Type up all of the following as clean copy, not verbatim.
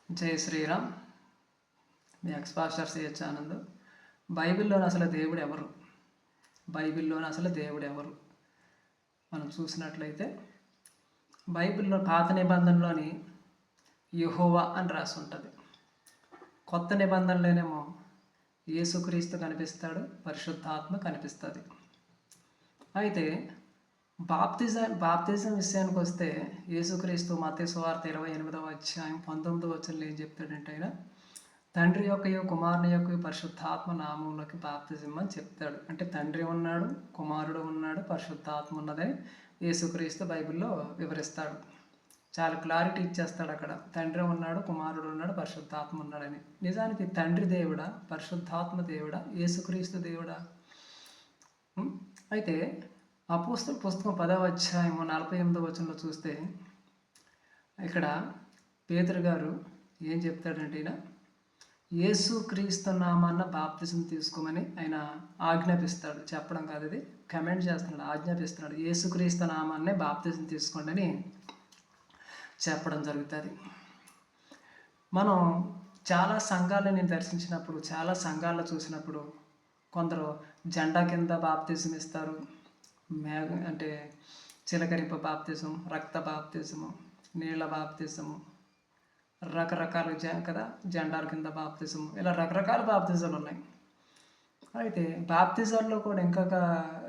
జై శ్రీరామ్. మీ ఎక్స్పాస్టర్ సిహెచ్ ఆనంద్. బైబిల్లోని అసలు దేవుడు ఎవరు? బైబిల్లోని అసలు దేవుడు ఎవరు మనం చూసినట్లయితే బైబిల్లో పాత నిబంధనలోని యెహోవా అని రాసి ఉంటుంది. కొత్త నిబంధనలోనేమో యేసుక్రీస్తు కనిపిస్తాడు, పరిశుద్ధాత్మ కనిపిస్తుంది. అయితే బాప్తిజం విషయానికి వస్తే యేసుక్రీస్తు మత్తయి సువార్త 28వ అధ్యాయం 19వ వచనంలో ఏం చెప్తాడంటే ఆయన తండ్రి యొక్కయు కుమారుని యొక్క పరిశుద్ధాత్మ నామంలోకి బాప్తిజం అని చెప్తాడు. అంటే తండ్రి ఉన్నాడు, కుమారుడు ఉన్నాడు, పరిశుద్ధాత్మ ఉన్నదని యేసుక్రీస్తు బైబిల్లో వివరిస్తాడు. చాలా క్లారిటీ ఇచ్చేస్తాడు అక్కడ. తండ్రి ఉన్నాడు, కుమారుడు ఉన్నాడు, పరిశుద్ధాత్మ ఉన్నాడని. నిజానికి తండ్రి దేవుడా, పరిశుద్ధాత్మ దేవుడా, యేసుక్రీస్తు దేవుడా? అయితే అపోస్తలుల పుస్తకం 10వ అధ్యాయం 48వ వచనంలో చూస్తే ఇక్కడ పేతురు గారు ఏం చెప్తాడంటే ఈయన యేసుక్రీస్తు నామాన్న బాప్తిజం తీసుకోమని ఆయన ఆజ్ఞాపిస్తాడు. చెప్పడం కాదు, ఇది కమెంట్ చేస్తున్నాడు, ఆజ్ఞాపిస్తున్నాడు. యేసుక్రీస్తు నామాన్నే బాప్తిజం తీసుకోండి అని చెప్పడం జరుగుతుంది. మనం చాలా సంఘాలను నేను దర్శించినప్పుడు, చాలా సంఘాల్లో చూసినప్పుడు కొందరు జెండా కింద బాప్తిజం ఇస్తారు. అంటే చిలకరింప బాప్తిజం, రక్త బాప్తిజము, నీళ్ళ బాప్తిజము, రకరకాల కదా, జెండాల కింద బాప్తిజము, ఇలా రకరకాల బాప్తిజాలు ఉన్నాయి. అయితే బాప్తిజాల్లో కూడా ఇంకొక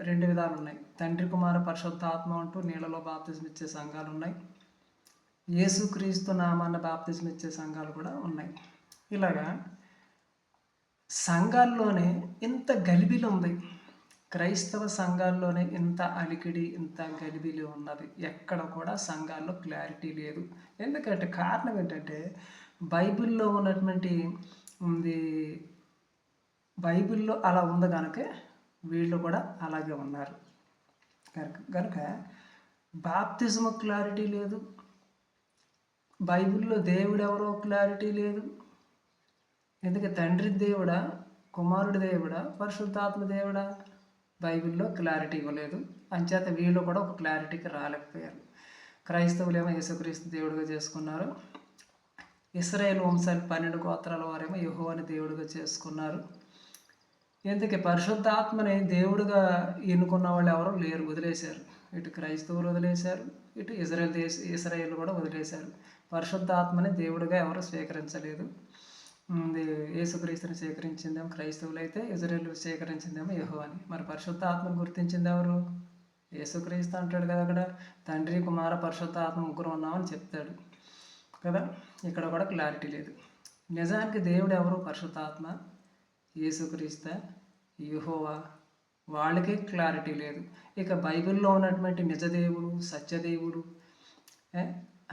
2 విధాలు ఉన్నాయి. తండ్రి కుమార పరిశుద్ధాత్మ అంటూ నీళ్ళలో బాప్తిజం ఇచ్చే సంఘాలు ఉన్నాయి. యేసుక్రీస్తు నామాన్న బాప్తిజం ఇచ్చే సంఘాలు కూడా ఉన్నాయి. ఇలాగా సంఘాల్లోనే ఇంత గలిబిలి ఉంది. క్రైస్తవ సంఘాల్లోనే ఇంత అలికిడి, ఇంత గలిబిలి ఉన్నది. ఎక్కడ కూడా సంఘాల్లో క్లారిటీ లేదు. ఎందుకంటే కారణం ఏంటంటే బైబిల్లో ఉన్నటువంటి బైబిల్లో అలా ఉంది కనుక వీళ్ళు కూడా అలాగే ఉన్నారు. కనుక బాప్తిజము క్లారిటీ లేదు, బైబిల్లో దేవుడు ఎవరో క్లారిటీ లేదు. ఎందుకంటే తండ్రి దేవుడా, కుమారుడి దేవుడా, పరిశుద్ధాత్మ దేవుడా, బైబిల్లో క్లారిటీ ఇవ్వలేదు. అంచేత వీళ్ళు కూడా ఒక క్లారిటీకి రాలేకపోయారు. క్రైస్తవులేమో యేసుక్రీస్తు దేవుడిగా చేసుకున్నారు. ఇశ్రాయేలు వంశాలు 12 గోత్రాల వారేమో యెహోవాని దేవుడిగా చేసుకున్నారు. ఎందుకే పరిశుద్ధాత్మని దేవుడిగా ఎన్నుకున్న వాళ్ళు ఎవరో లేరు, వదిలేశారు. ఇటు క్రైస్తవులు వదిలేశారు, ఇటు ఇశ్రాయేలు కూడా వదిలేశారు. పరిశుద్ధాత్మని దేవుడిగా ఎవరు స్వీకరించలేదు. యేసుక్రీస్తుని స్వీకరించిందేమో క్రైస్తవులు అయితే, ఇజ్రాయేలు స్వీకరించిందేమో యెహోవాని. మరి పరిశుద్ధాత్మను గుర్తించింది ఎవరు? యేసుక్రీస్తు అంటాడు కదా అక్కడ, తండ్రి కుమార పరిశుద్ధాత్మ ముగ్గురు ఉన్నామని చెప్తాడు కదా. ఇక్కడ కూడా క్లారిటీ లేదు. నిజానికి దేవుడు ఎవరు? పరిశుద్ధాత్మ, యేసుక్రీస్తు, యెహోవా, వాళ్ళకే క్లారిటీ లేదు. ఇక బైబిల్లో ఉన్నటువంటి నిజదేవుడు, సత్యదేవుడు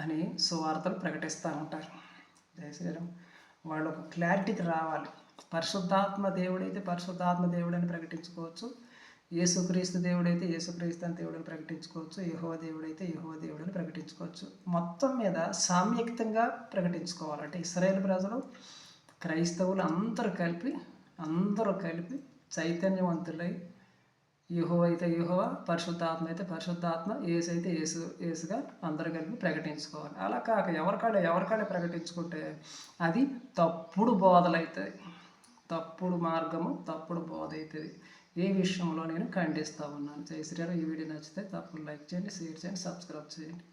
అని సువార్తలు ప్రకటిస్తూ ఉంటారు. జయశ్రీరామ్. వాళ్ళు ఒక క్లారిటీకి రావాలి. పరిశుద్ధాత్మ దేవుడైతే పరిశుద్ధాత్మ దేవుడని ప్రకటించుకోవచ్చు, యేసుక్రీస్తు దేవుడైతే యేసుక్రీస్తు అని దేవుడని ప్రకటించుకోవచ్చు, యెహోవా దేవుడైతే యెహోవా దేవుడని ప్రకటించుకోవచ్చు. మొత్తం మీద సామ్యక్తంగా ప్రకటించుకోవాలంటే ఇశ్రాయేలు ప్రజలు, క్రైస్తవులు అందరూ కలిపి చైతన్యవంతులై యెహోవా అయితే యెహోవా, పరిశుద్ధాత్మ అయితే పరిశుద్ధాత్మ, యేసు అయితే యేసుగా అందరూ కలిపి ప్రకటించుకోవాలి. అలా కాక ఎవరికాడే ప్రకటించుకుంటే అది తప్పుడు బోధలవుతుంది, తప్పుడు మార్గము, తప్పుడు బోధ అవుతుంది. ఏ విషయంలో నేను ఖండిస్తూ ఉన్నాను. జై శ్రీరామ్. ఈ వీడియో నచ్చితే తప్పకుండా లైక్ చేయండి, షేర్ చేయండి, సబ్స్క్రైబ్ చేయండి.